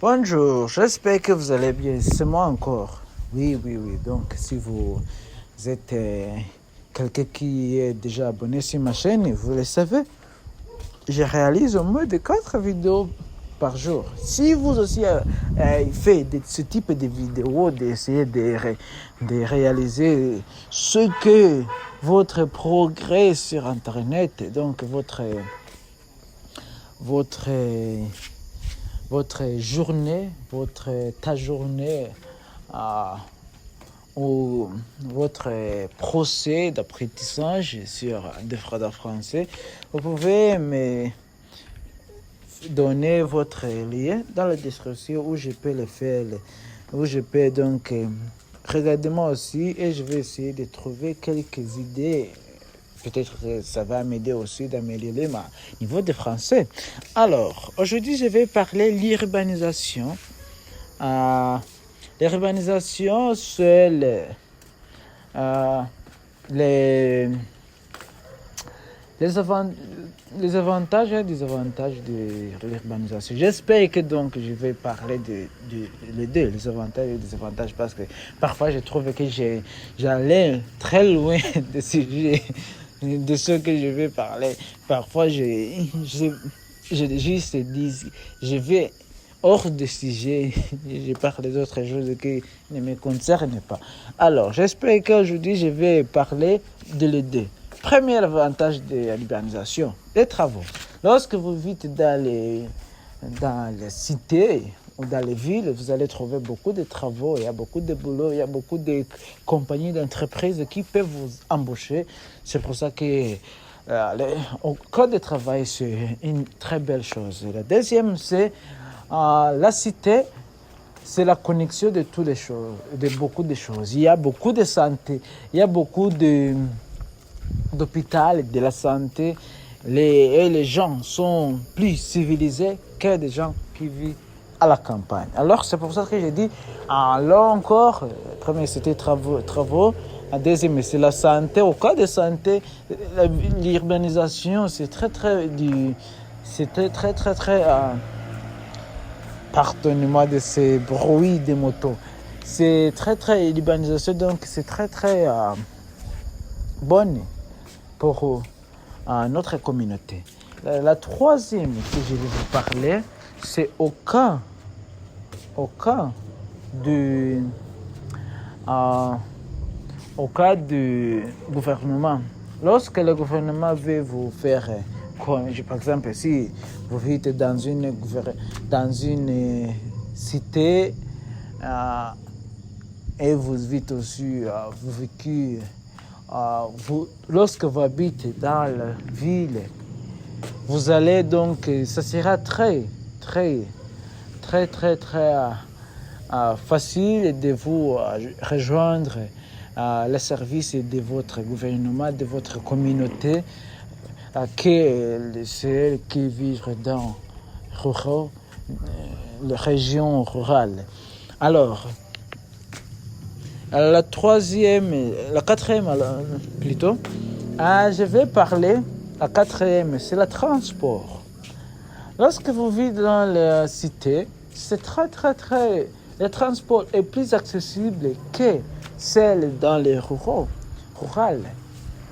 Bonjour, j'espère que vous allez bien. C'est moi encore. Oui. Donc, si vous êtes quelqu'un qui est déjà abonné sur ma chaîne, vous le savez, je réalise au moins de 4 vidéos par jour. Si vous aussi faites ce type de vidéos, d'essayer de réaliser ce que votre progrès sur Internet, donc votre journée, ta journée ou votre procès d'apprentissage sur des phrases français, vous pouvez me donner votre lien dans la description où je peux le faire, où je peux donc regarder moi aussi et je vais essayer de trouver quelques idées. Peut-être que ça va m'aider aussi d'améliorer mon niveau de français. Alors, aujourd'hui, je vais parler de l'urbanisation. L'urbanisation, c'est les avantages et désavantages de l'urbanisation. J'espère que donc je vais parler de deux, les avantages et les désavantages, parce que parfois je trouve que j'allais très loin de sujet de ce que je vais parler. Parfois je juste dis, je vais hors de sujet, je parle d'autres choses qui ne me concernent pas. Alors, j'espère qu'aujourd'hui je vais parler de les deux. Premier avantage de l'urbanisation, les travaux. Lorsque vous vivez dans les cités ou dans les villes, vous allez trouver beaucoup de travaux, il y a beaucoup de boulot, il y a beaucoup de compagnies, d'entreprises qui peuvent vous embaucher. C'est pour ça que au code de travail, c'est une très belle chose. La deuxième, c'est la cité. C'est la connexion de toutes les choses, de beaucoup de choses. Il y a beaucoup de santé, il y a beaucoup d'hôpital, de la santé. Les gens sont plus civilisés que des gens qui vivent à la campagne. Alors, c'est pour ça que j'ai dit, là encore, premier, c'était travaux. La deuxième, c'est la santé. Au cas de santé, l'urbanisation, c'est très, pardonnez-moi de ces bruits de motos. C'est très, l'urbanisation, donc c'est très bonne pour notre communauté. La troisième que je vais vous parler, c'est au cas du gouvernement. Lorsque le gouvernement veut vous faire, par exemple, si vous vivez dans une cité et vous vivez aussi, lorsque vous habitez dans la ville, vous allez donc, ça sera très facile de vous rejoindre les services de votre gouvernement, de votre communauté, que ceux qui vivent dans les régions rurales. Alors, la quatrième plutôt, je vais parler, la quatrième, c'est le transport. Lorsque vous vivez dans la cité, c'est le transport est plus accessible que celle dans les rurales,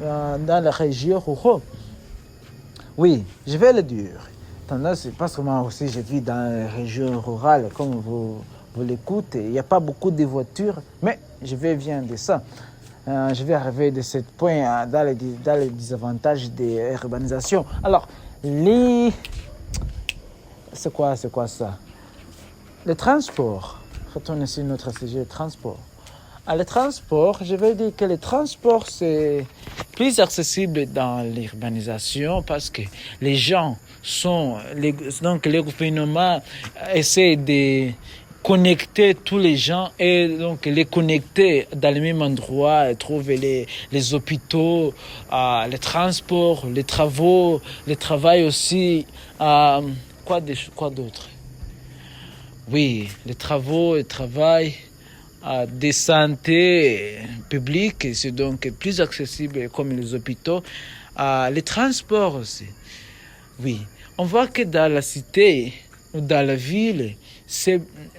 dans les régions rurales. Oui, je vais le dire. C'est parce que moi aussi je vis dans les régions rurales, comme vous l'écoutez, il n'y a pas beaucoup de voitures, mais je vais venir de ça. Je vais arriver de ce point dans les désavantages de l'urbanisation. Alors, c'est quoi ça? Le transport. Retournez sur notre sujet, le transport. Le transport, je vais dire que le transport, c'est plus accessible dans l'urbanisation parce que les gens donc le gouvernement essaie de connecter tous les gens et donc les connecter dans le même endroit, trouver les hôpitaux, les transports, les travaux, le travail aussi, quoi d'autre? Oui, les travaux, le travail, des santé publiques, c'est donc plus accessible comme les hôpitaux, les transports aussi. Oui, on voit que dans la cité, dans la ville,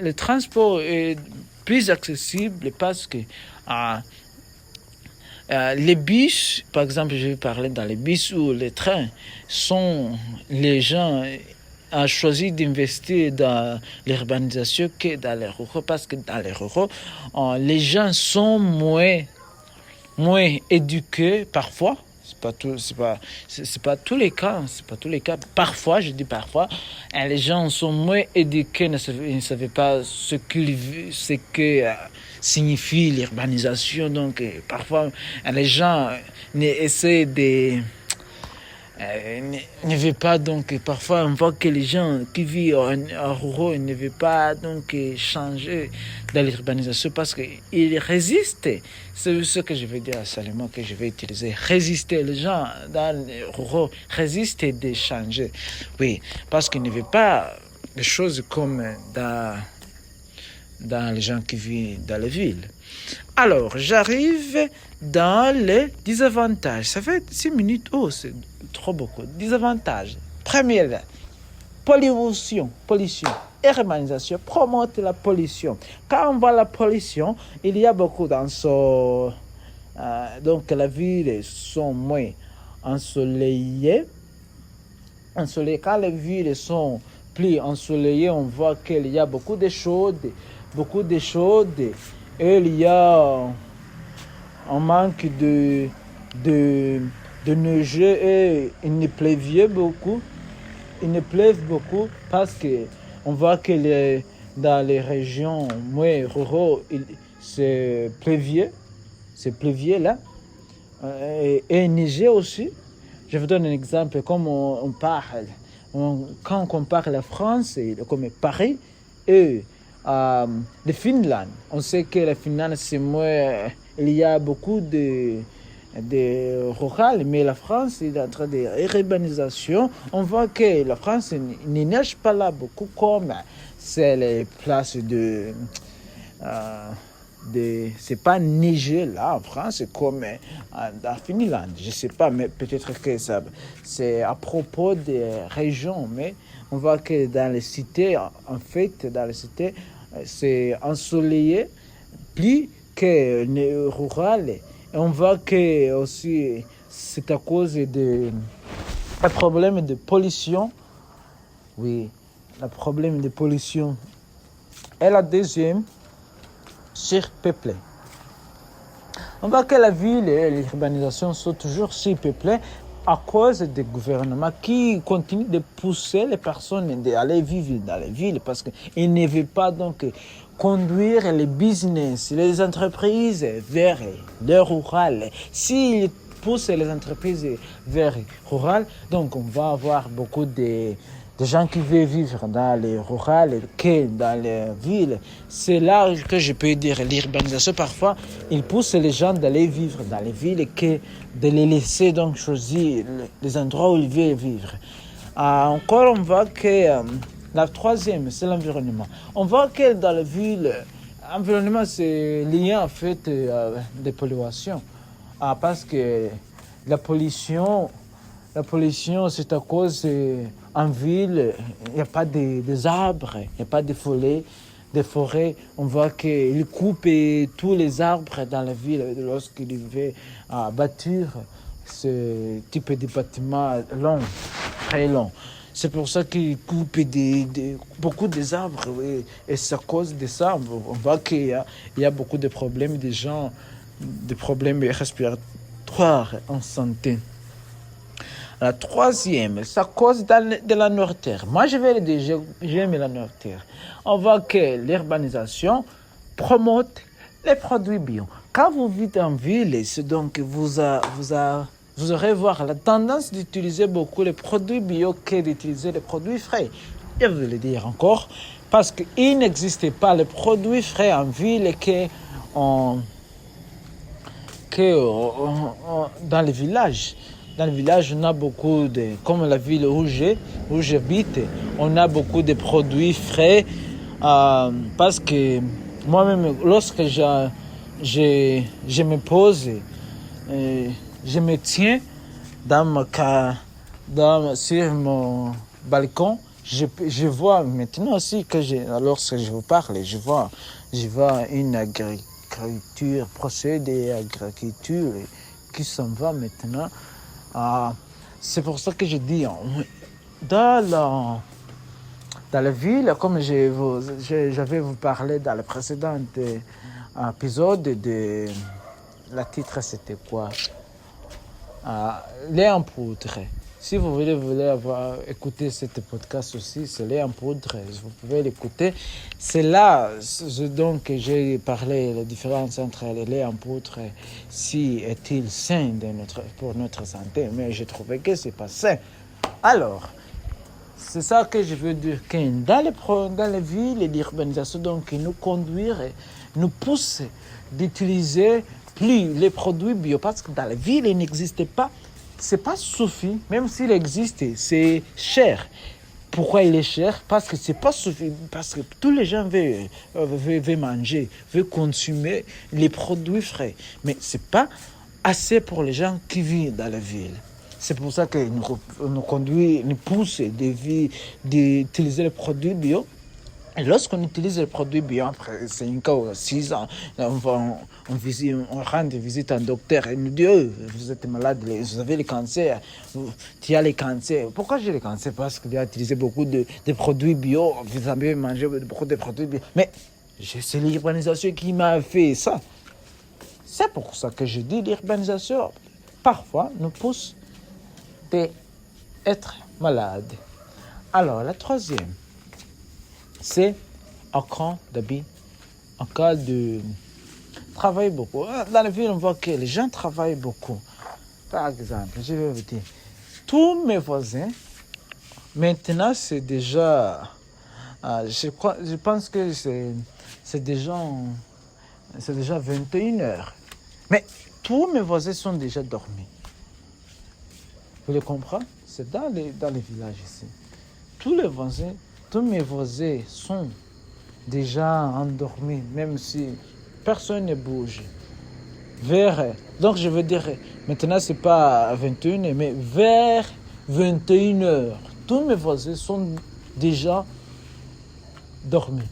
le transport est plus accessible parce que les bus, par exemple, je vais parler dans les bus ou les trains, les gens ont choisi d'investir dans l'urbanisation que dans les ruraux, parce que dans les ruraux, les gens sont moins éduqués parfois. C'est pas tous les cas. Parfois, je dis parfois, les gens sont moins éduqués, ils ne savaient pas ce que signifie l'urbanisation. Donc, parfois, les gens essaient de ne veut pas, donc parfois on voit que les gens qui vivent en ruraux ne veulent pas donc changer dans l'urbanisation parce qu'ils résistent. C'est ce que je veux dire seulement que je vais utiliser. Résister, les gens dans les ruraux résistent de changer. Oui, parce qu'ils ne veulent pas des choses comme dans les gens qui vivent dans les villes. Alors, j'arrive dans les désavantages. Ça fait 6 minutes. Oh, c'est trop beaucoup. Désavantages. Première, pollution. Urbanisation promote la pollution. Quand on voit la pollution, il y a beaucoup d'ensoleillés. Donc, la ville sont moins ensoleillées. Quand les villes sont plus ensoleillées, on voit qu'il y a beaucoup de chaudes. Et il y a un manque de neige et il ne pleuvait beaucoup. Parce que on voit que dans les régions moins rurales, c'est pleuvier là. Et il neigeait aussi. Je vous donne un exemple. Comme quand on compare la France, comme Paris, et le Finlande. On sait que la Finlande, c'est moins. Il y a beaucoup de rural, mais la France est en train de urbanisation. On voit que la France ne neige pas là beaucoup comme c'est les places c'est pas neigé là en France comme en Finlande. Je sais pas, mais peut-être que ça c'est à propos des régions, mais on voit que dans les cités, en fait, c'est ensoleillé plus que le rural. Et on voit que aussi c'est à cause un problème de pollution. Oui, le problème de pollution. Et la deuxième, surpeuplée. On voit que la ville et l'urbanisation sont toujours surpeuplées à cause des gouvernements qui continuent de pousser les personnes d'aller vivre dans les villes parce qu'ils ne veulent pas donc conduire les business, les entreprises vers le rural. S'ils poussent les entreprises vers le rural, donc on va avoir beaucoup de gens qui veulent vivre dans les rurales que dans les villes. C'est là que je peux dire l'urbanisation. Parfois, il pousse les gens d'aller vivre dans les villes que de les laisser donc choisir les endroits où ils veulent vivre. Encore, on voit que la troisième, c'est l'environnement. On voit que dans la ville, l'environnement, c'est lié en fait des pollutions. Parce que la pollution, c'est à cause en ville, il n'y a pas des arbres, il n'y a pas de forêts. On voit qu'ils coupent tous les arbres dans la ville lorsqu'ils veulent bâtir ce type de bâtiment long, très long. C'est pour ça qu'ils coupent beaucoup des arbres. Oui. Et c'est à cause de ça, on voit qu'il y a beaucoup de problèmes des gens, des problèmes respiratoires en santé. La troisième, c'est à cause de la nourriture. Moi, je vais le dire, j'aime la nourriture. On voit que l'urbanisation promote les produits bio. Quand vous vivez en ville, c'est donc vous aurez voir la tendance d'utiliser beaucoup les produits bio que d'utiliser les produits frais. Je vais le dire encore, parce qu'il n'existe pas les produits frais en ville dans les villages. Dans le village, on a beaucoup comme la ville où j'habite, on a beaucoup de produits frais parce que moi-même, lorsque je me pose, je me tiens sur mon balcon, je vois maintenant aussi que lorsque je vous parle, je vois une agriculture, procédé agriculture qui s'en va maintenant. C'est pour ça que je dis, dans la ville, comme j'avais vous parlé dans le précédent épisode, le titre c'était quoi? Lait en poudre. Si vous voulez avoir écouté ce podcast aussi, c'est lait en poudre. Vous pouvez l'écouter. C'est là donc que j'ai parlé la différence entre le lait en poudre, si est-il sain pour notre santé. Mais j'ai trouvé que c'est pas sain. Alors, c'est ça que je veux dire. Que dans les villes et l'urbanisation, donc, nous conduire, nous pousse d'utiliser plus les produits bio. Parce que dans les villes, il n'existe pas. C'est pas suffisant. Même s'il existe, c'est cher. Pourquoi il est cher? Parce que c'est pas suffisant. Parce que tous les gens veulent manger, veulent consommer les produits frais. Mais c'est pas assez pour les gens qui vivent dans la ville. C'est pour ça que nous pousse d'utiliser les produits bio. Et lorsqu'on utilise les produits bio, après 5 ans ou 6 ans, on rend visite à un docteur et il nous dit vous êtes malade, vous avez le cancer, tu as le cancer. Pourquoi j'ai le cancer? Parce que j'ai utilisé beaucoup de produits bio, vous avez mangé beaucoup de produits bio. Mais c'est l'urbanisation qui m'a fait ça. C'est pour ça que je dis l'urbanisation, parfois, nous pousse d'être malade. Alors, la troisième, c'est en cas de travailler beaucoup. Dans la ville, on voit que les gens travaillent beaucoup. Par exemple, je vais vous dire, tous mes voisins, maintenant, c'est déjà, je pense que c'est déjà 21 heures. Mais tous mes voisins sont déjà dormis. Vous le comprenez? C'est dans les villages ici. Tous mes voisins sont déjà endormis, même si personne ne bouge. Donc je veux dire, maintenant c'est pas à 21 heures, mais vers 21 heures, tous mes voisins sont déjà dormis.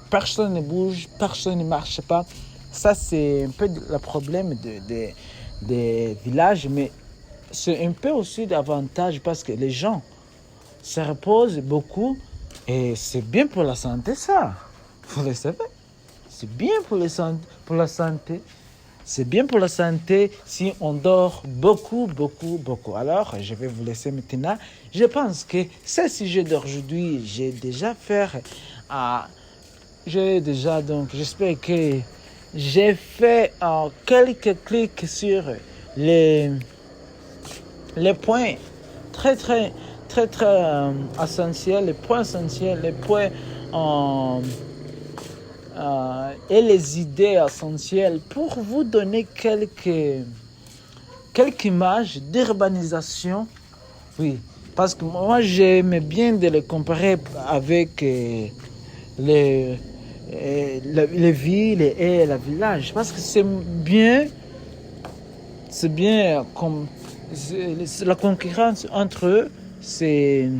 Personne ne bouge, personne ne marche pas. Ça, c'est un peu le problème des villages, mais c'est un peu aussi d'avantage parce que les gens se reposent beaucoup et c'est bien pour la santé, ça. Vous le savez. C'est bien pour la santé. C'est bien pour la santé si on dort beaucoup, beaucoup, beaucoup. Alors, je vais vous laisser maintenant. Je pense que ce sujet d'aujourd'hui, j'espère que j'ai fait quelques clics sur les points très, très, très, très essentiels, les points essentiels, les points et les idées essentielles pour vous donner quelques images d'urbanisation. Oui, parce que moi, j'aimais bien de les comparer avec les villes et les villages, parce que c'est bien comme la concurrence entre eux, c'est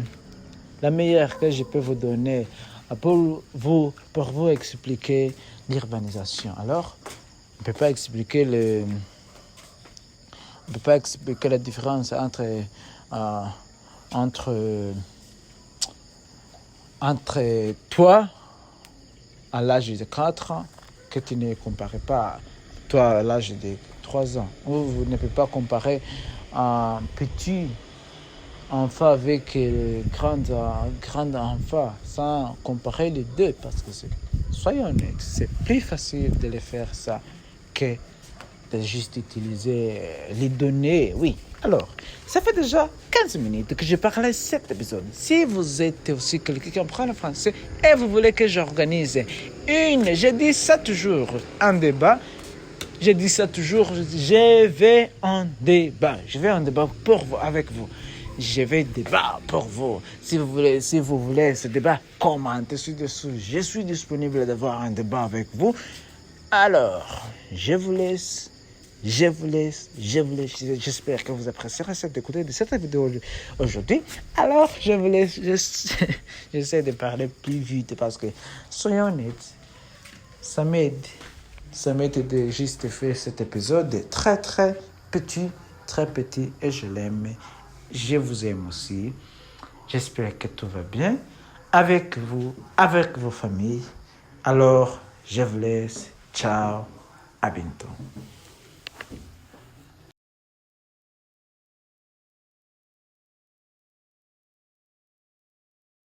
la meilleure que je peux vous donner pour vous expliquer l'urbanisation. Alors, on ne peut pas expliquer la différence entre toi à l'âge de 4 ans, que tu ne compares pas toi à l'âge de 3 ans. Vous ne pouvez pas comparer un petit enfant avec grand enfant sans comparer les deux, parce que soyons honnêtes, c'est plus facile de les faire ça que de juste utiliser les données. Oui. Alors, ça fait déjà 15 minutes que je parlais de cet épisode. Si vous êtes aussi quelqu'un qui comprend le français et vous voulez que j'organise je dis ça toujours, un débat. Je dis ça toujours, je vais en débat avec vous. Je vais débat pour vous. Si vous voulez ce débat, commentez ci-dessous. Je suis disponible d'avoir un débat avec vous. Alors, je vous laisse J'espère que vous apprécierez cette écoute de cette vidéo aujourd'hui. Alors, je vous laisse. J'essaie de parler plus vite parce que, soyons honnêtes, ça m'aide. Ça m'aide de juste faire cet épisode très, très petit, et je l'aime. Je vous aime aussi. J'espère que tout va bien avec vous, avec vos familles. Alors, je vous laisse. Ciao. À bientôt.